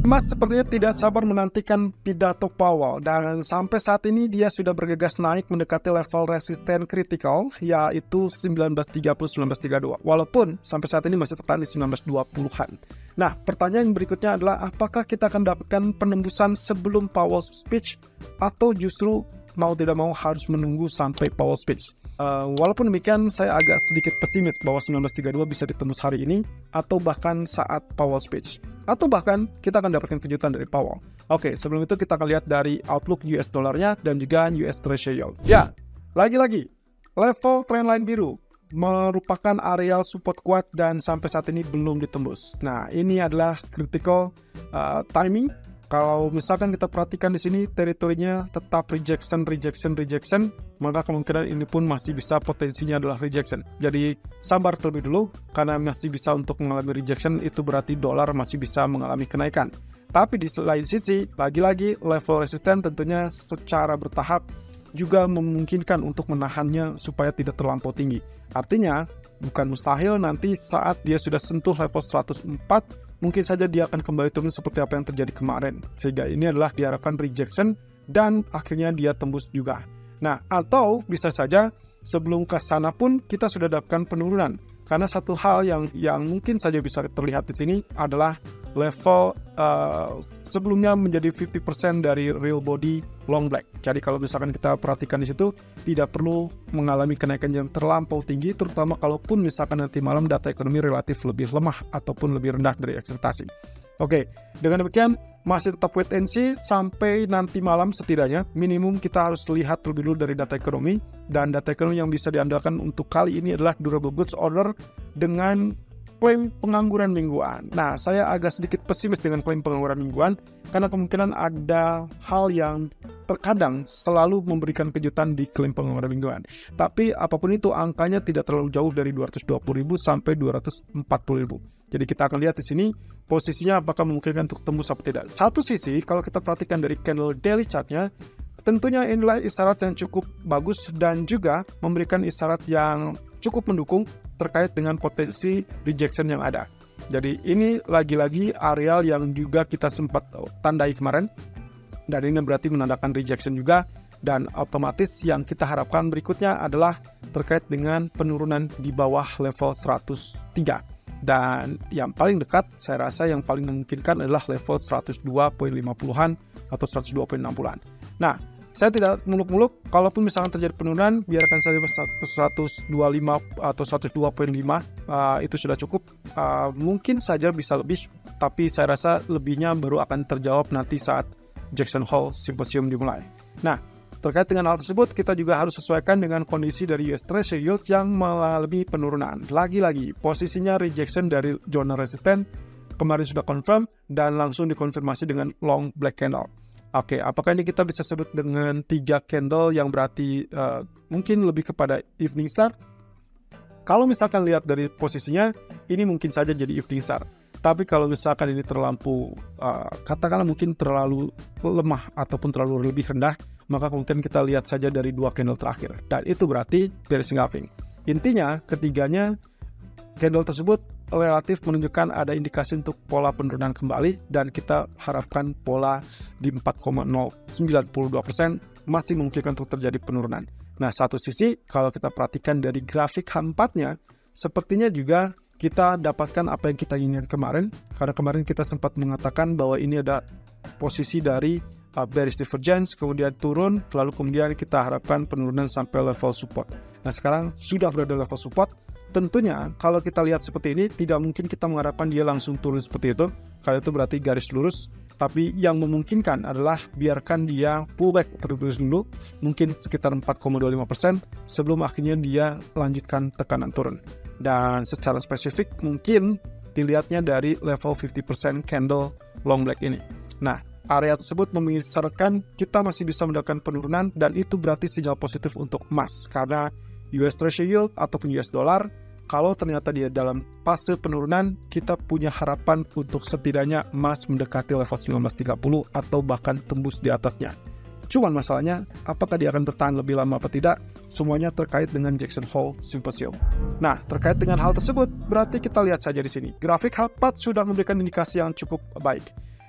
Mas sepertinya tidak sabar menantikan pidato Powell, dan sampai saat ini dia sudah bergegas naik mendekati level resisten kritikal, yaitu 1930-1932, walaupun sampai saat ini masih tertahan di 1920-an. Nah, pertanyaan berikutnya adalah apakah kita akan dapatkan penembusan sebelum Powell speech, atau justru mau tidak mau harus menunggu sampai Powell speech. Walaupun demikian, saya agak sedikit pesimis bahwa 1932 bisa ditembus hari ini, atau bahkan saat Powell speech. Atau bahkan kita akan dapatkan kejutan dari Powell. Oke, sebelum itu kita akan lihat dari outlook US dollarnya dan juga US Treasury yield. Ya, lagi-lagi, level trendline biru merupakan areal support kuat dan sampai saat ini belum ditembus. Nah, ini adalah critical timing. Kalau misalkan kita perhatikan di sini teritorinya tetap rejection, maka kemungkinan ini pun masih bisa potensinya adalah rejection. Jadi sabar terlebih dulu, karena masih bisa untuk mengalami rejection, itu berarti dolar masih bisa mengalami kenaikan. Tapi di lain sisi, lagi-lagi level resisten tentunya secara bertahap juga memungkinkan untuk menahannya supaya tidak terlampau tinggi. Artinya, bukan mustahil nanti saat dia sudah sentuh level 104, mungkin saja dia akan kembali turun seperti apa yang terjadi kemarin. Sehingga ini adalah diharapkan rejection dan akhirnya dia tembus juga. Nah, atau bisa saja sebelum ke sana pun kita sudah dapatkan penurunan. Karena satu hal yang mungkin saja bisa terlihat di sini adalah level sebelumnya menjadi 50% dari real body long black. Jadi kalau misalkan kita perhatikan di situ, tidak perlu mengalami kenaikan yang terlampau tinggi, terutama kalaupun misalkan nanti malam data ekonomi relatif lebih lemah ataupun lebih rendah dari ekspektasi. Oke, dengan demikian masih tetap wait and see sampai nanti malam setidaknya. Minimum kita harus lihat terlebih dulu dari data ekonomi, dan data ekonomi yang bisa diandalkan untuk kali ini adalah durable goods order dengan klaim pengangguran mingguan. Nah, saya agak sedikit pesimis dengan klaim pengangguran mingguan karena kemungkinan ada hal yang terkadang selalu memberikan kejutan di klaim pengangguran mingguan. Tapi apapun itu, angkanya tidak terlalu jauh dari 220.000 sampai 240.000. Jadi kita akan lihat di sini posisinya apakah memungkinkan untuk tembus atau tidak. Satu sisi, kalau kita perhatikan dari candle daily chartnya, tentunya inilah isyarat yang cukup bagus dan juga memberikan isyarat yang cukup mendukung terkait dengan potensi rejection yang ada. Jadi ini lagi-lagi areal yang juga kita sempat tandai kemarin, dan ini berarti menandakan rejection juga, dan otomatis yang kita harapkan berikutnya adalah terkait dengan penurunan di bawah level 103. Dan yang paling dekat, saya rasa yang paling memungkinkan adalah level 102.50-an atau 102.60-an. Nah, saya tidak muluk-muluk, kalaupun misalkan terjadi penurunan, biarkan saja 125 atau 102.5, itu sudah cukup. Mungkin saja bisa lebih, tapi saya rasa lebihnya baru akan terjawab nanti saat Jackson Hole Symposium dimulai. Nah, terkait dengan hal tersebut, kita juga harus sesuaikan dengan kondisi dari US Treasury yield yang mengalami penurunan. Lagi-lagi, posisinya rejection dari zona resisten kemarin sudah confirm dan langsung dikonfirmasi dengan long black candle. Oke, apakah ini kita bisa sebut dengan 3 candle yang berarti mungkin lebih kepada evening star? Kalau misalkan lihat dari posisinya, ini mungkin saja jadi evening star. Tapi kalau misalkan ini terlampau, katakanlah mungkin terlalu lemah ataupun terlalu lebih rendah, maka kemudian kita lihat saja dari 2 candle terakhir. Dan itu berarti bearish engulfing. Intinya, ketiganya candle tersebut relatif menunjukkan ada indikasi untuk pola penurunan kembali, dan kita harapkan pola di 4,092% masih memungkinkan untuk terjadi penurunan. Nah, satu sisi kalau kita perhatikan dari grafik H4-nya, sepertinya juga kita dapatkan apa yang kita inginkan kemarin, karena kemarin kita sempat mengatakan bahwa ini ada posisi dari bearish divergence, kemudian turun, lalu kemudian kita harapkan penurunan sampai level support. Nah, sekarang sudah berada level support. Tentunya kalau kita lihat seperti ini, tidak mungkin kita mengharapkan dia langsung turun seperti itu, kalau itu berarti garis lurus. Tapi yang memungkinkan adalah biarkan dia pullback terlebih dulu, mungkin sekitar 4,25% sebelum akhirnya dia lanjutkan tekanan turun. Dan secara spesifik mungkin dilihatnya dari level 50% candle long black ini. Nah, area tersebut mengisyaratkan kita masih bisa mendapatkan penurunan, dan itu berarti sinyal positif untuk emas, karena US Treasury yield ataupun US dollar, kalau ternyata dia dalam fase penurunan, kita punya harapan untuk setidaknya emas mendekati level 1930 atau bahkan tembus di atasnya. Cuman masalahnya, apakah dia akan bertahan lebih lama atau tidak? Semuanya terkait dengan Jackson Hole Symposium. Nah, terkait dengan hal tersebut, berarti kita lihat saja di sini. Grafik H4 sudah memberikan indikasi yang cukup baik.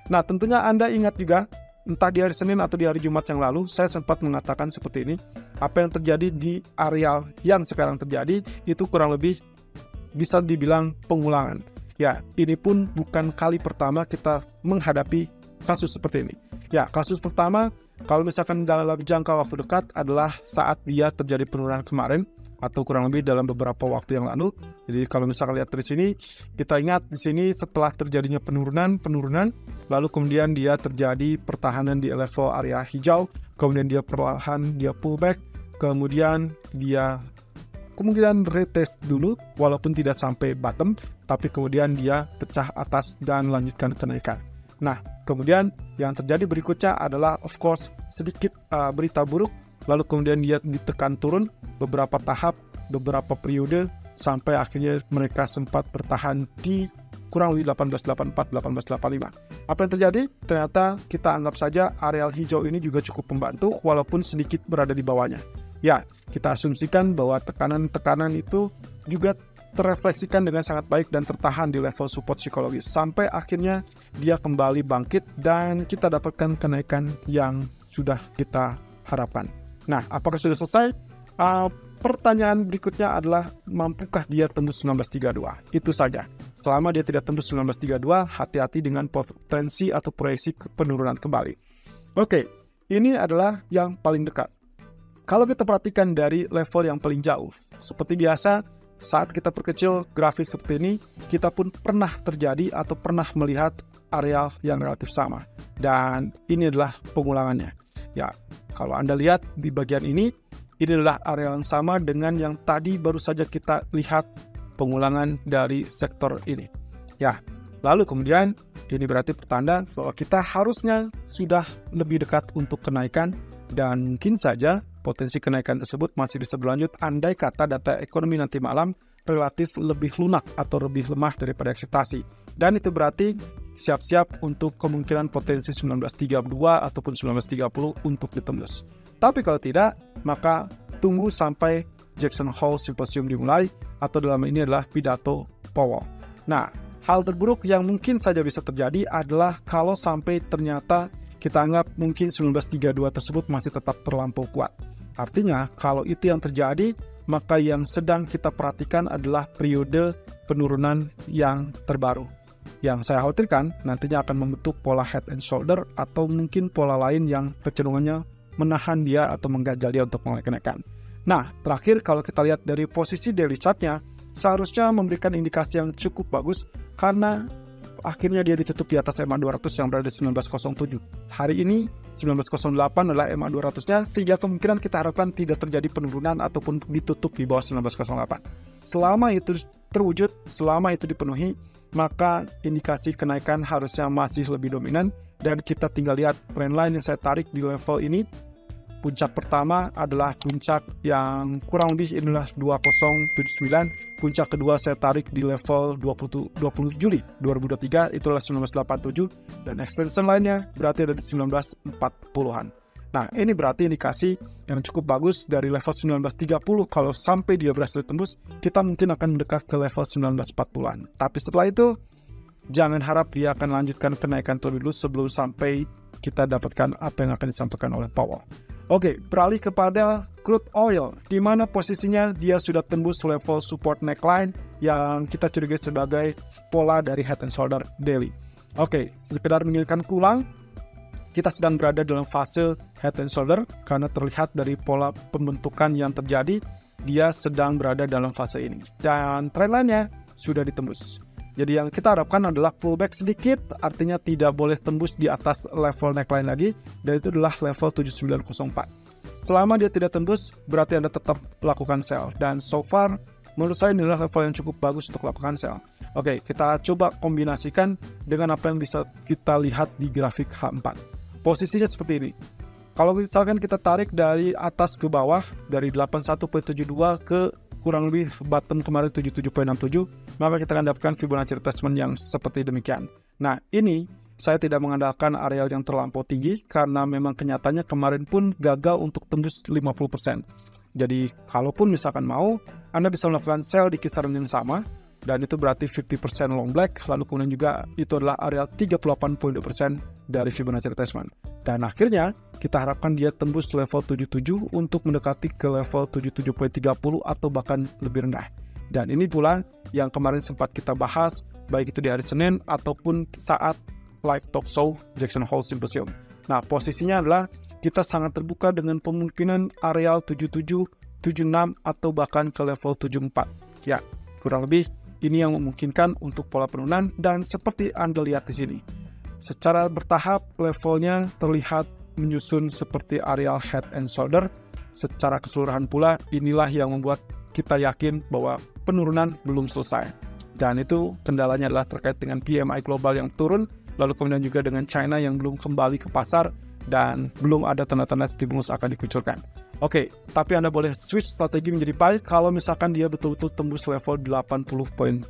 Nah, tentunya Anda ingat juga, entah di hari Senin atau di hari Jumat yang lalu, saya sempat mengatakan seperti ini. Apa yang terjadi di areal yang sekarang terjadi, itu kurang lebih bisa dibilang pengulangan. Ya, ini pun bukan kali pertama kita menghadapi kasus seperti ini. Ya, kasus pertama, kalau misalkan dalam jangka waktu dekat adalah saat dia terjadi penurunan kemarin, atau kurang lebih dalam beberapa waktu yang lalu. Jadi kalau misalkan lihat dari sini, kita ingat di sini setelah terjadinya penurunan, lalu kemudian dia terjadi pertahanan di level area hijau, kemudian dia perlahan dia pullback, kemudian dia kemungkinan retest dulu walaupun tidak sampai bottom, tapi kemudian dia pecah atas dan lanjutkan kenaikan. Nah, kemudian yang terjadi berikutnya adalah of course sedikit berita buruk, lalu kemudian dia ditekan turun beberapa tahap, beberapa periode, sampai akhirnya mereka sempat bertahan di kurang lebih 1884, 1885. Apa yang terjadi? Ternyata kita anggap saja areal hijau ini juga cukup membantu walaupun sedikit berada di bawahnya. Ya, kita asumsikan bahwa tekanan-tekanan itu juga terrefleksikan dengan sangat baik dan tertahan di level support psikologis sampai akhirnya dia kembali bangkit dan kita dapatkan kenaikan yang sudah kita harapkan. Nah, apakah sudah selesai? Pertanyaan berikutnya adalah, mampukah dia tembus 1932? Itu saja. Selama dia tidak tembus 1932, hati-hati dengan potensi atau proyeksi penurunan kembali. Oke, ini adalah yang paling dekat. Kalau kita perhatikan dari level yang paling jauh, seperti biasa, saat kita perkecil grafik seperti ini, kita pun pernah terjadi atau pernah melihat area yang relatif sama. Dan ini adalah pengulangannya. Ya, kalau Anda lihat di bagian ini adalah area yang sama dengan yang tadi baru saja kita lihat pengulangan dari sektor ini. Ya, lalu kemudian ini berarti pertanda bahwa kita harusnya sudah lebih dekat untuk kenaikan dan mungkin saja potensi kenaikan tersebut masih bisa berlanjut andai kata data ekonomi nanti malam relatif lebih lunak atau lebih lemah daripada ekspektasi. Dan itu berarti siap-siap untuk kemungkinan potensi 1932 ataupun 1930 untuk ditembus. Tapi kalau tidak, maka tunggu sampai Jackson Hole Symposium dimulai, atau dalam ini adalah pidato Powell. Nah, hal terburuk yang mungkin saja bisa terjadi adalah kalau sampai ternyata kita anggap mungkin 1932 tersebut masih tetap terlampau kuat. Artinya, kalau itu yang terjadi, maka yang sedang kita perhatikan adalah periode penurunan yang terbaru. Yang saya khawatirkan nantinya akan membentuk pola head and shoulder atau mungkin pola lain yang kecenderungannya menahan dia atau mengganjal dia untuk mulai kenaikan. Nah, terakhir kalau kita lihat dari posisi daily chart-nya, seharusnya memberikan indikasi yang cukup bagus karena akhirnya dia ditutup di atas EMA 200 yang berada di 1907. Hari ini 1908 adalah EMA 200-nya, sehingga kemungkinan kita harapkan tidak terjadi penurunan ataupun ditutup di bawah 1908. Selama itu terwujud, selama itu dipenuhi, maka indikasi kenaikan harusnya masih lebih dominan, dan kita tinggal lihat trendline yang saya tarik di level ini. Puncak pertama adalah puncak yang kurang lebih adalah 2079. Puncak kedua saya tarik di level 20 Juli 2023, itulah 1987. Dan extension lainnya berarti ada di 1940-an. Nah, ini berarti indikasi yang cukup bagus dari level 1930. Kalau sampai dia berhasil tembus, kita mungkin akan mendekat ke level 1940-an. Tapi setelah itu, jangan harap dia akan lanjutkan kenaikan terlebih dulu sebelum sampai kita dapatkan apa yang akan disampaikan oleh Powell. Oke, beralih kepada crude oil, di mana posisinya dia sudah tembus level support neckline yang kita curigai sebagai pola dari head and shoulder daily. Oke, sekedar mengingatkan ulang, kita sedang berada dalam fase head and shoulder karena terlihat dari pola pembentukan yang terjadi, dia sedang berada dalam fase ini. Dan trendline-nya sudah ditembus. Jadi yang kita harapkan adalah pullback sedikit, artinya tidak boleh tembus di atas level neckline lagi, dan itu adalah level 7904. Selama dia tidak tembus, berarti Anda tetap lakukan sell. Dan so far, menurut saya ini adalah level yang cukup bagus untuk lakukan sell. Oke, kita coba kombinasikan dengan apa yang bisa kita lihat di grafik H4. Posisinya seperti ini. Kalau misalkan kita tarik dari atas ke bawah, dari 81.72 ke kurang lebih bottom kemarin 77.67, maka kita akan dapatkan Fibonacci retracement yang seperti demikian. Nah, ini saya tidak mengandalkan areal yang terlampau tinggi karena memang kenyataannya kemarin pun gagal untuk tembus 50%. Jadi, kalaupun misalkan mau, Anda bisa melakukan sell di kisaran yang sama dan itu berarti 50% long black, lalu kemudian juga itu adalah area 38.2% dari Fibonacci retracement. Dan akhirnya kita harapkan dia tembus level 77 untuk mendekati ke level 77.30 atau bahkan lebih rendah. Dan ini pula yang kemarin sempat kita bahas, baik itu di hari Senin ataupun saat live talk show Jackson Hole Symposium. Nah, posisinya adalah kita sangat terbuka dengan kemungkinan areal 77, 76 atau bahkan ke level 74. Ya, kurang lebih ini yang memungkinkan untuk pola penurunan, dan seperti Anda lihat di sini. Secara bertahap levelnya terlihat menyusun seperti areal head and shoulder. Secara keseluruhan pula inilah yang membuat kita yakin bahwa penurunan belum selesai. Dan itu kendalanya adalah terkait dengan PMI global yang turun, lalu kemudian juga dengan China yang belum kembali ke pasar dan belum ada tanda-tanda stimulus akan dikucurkan. Oke, tapi Anda boleh switch strategi menjadi buy kalau misalkan dia betul-betul tembus level 80.17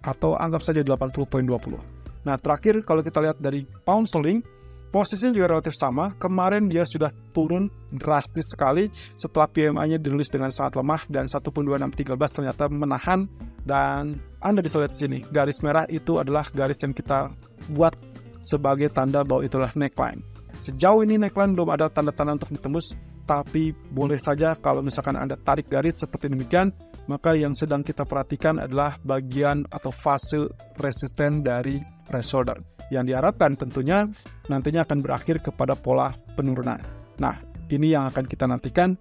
atau anggap saja 80.20. Nah, terakhir kalau kita lihat dari pound sterling, posisinya juga relatif sama. Kemarin dia sudah turun drastis sekali setelah PMI-nya dirilis dengan sangat lemah dan 1.2613 ternyata menahan. Dan Anda bisa lihat di sini, garis merah itu adalah garis yang kita buat sebagai tanda bahwa itulah neckline. Sejauh ini neckline belum ada tanda-tanda untuk ditembus, tapi boleh saja kalau misalkan Anda tarik garis seperti demikian, maka yang sedang kita perhatikan adalah bagian atau fase resisten dari price shoulder, yang diharapkan tentunya nantinya akan berakhir kepada pola penurunan. Nah, ini yang akan kita nantikan.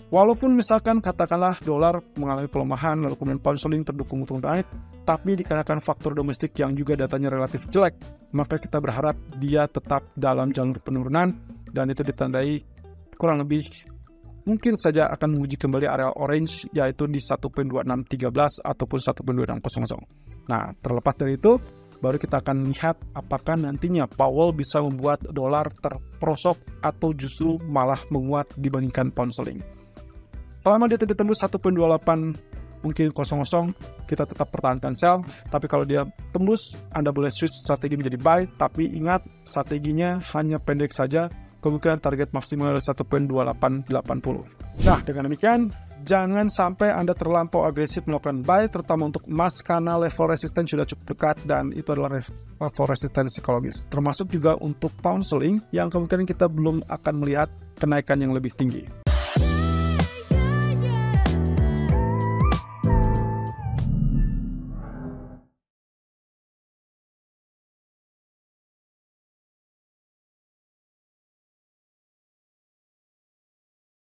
Walaupun misalkan katakanlah dolar mengalami pelemahan, lalu kemudian pound sterling terdukung untuk naik, tapi dikarenakan faktor domestik yang juga datanya relatif jelek, maka kita berharap dia tetap dalam jalur penurunan, dan itu ditandai kurang lebih mungkin saja akan menguji kembali area orange, yaitu di 1.2613 ataupun 1.2600. Nah, terlepas dari itu, baru kita akan lihat apakah nantinya Powell bisa membuat dolar terperosok atau justru malah menguat dibandingkan pound sterling. Selama dia tidak tembus 1.28 mungkin 00, kita tetap pertahankan sell. Tapi kalau dia tembus, Anda boleh switch strategi menjadi buy. Tapi ingat, strateginya hanya pendek saja. Kemungkinan target maksimal adalah 1.2880. Nah, dengan demikian, jangan sampai Anda terlampau agresif melakukan buy, terutama untuk emas, karena level resisten sudah cukup dekat, dan itu adalah level resisten psikologis. Termasuk juga untuk pound sterling, yang kemungkinan kita belum akan melihat kenaikan yang lebih tinggi.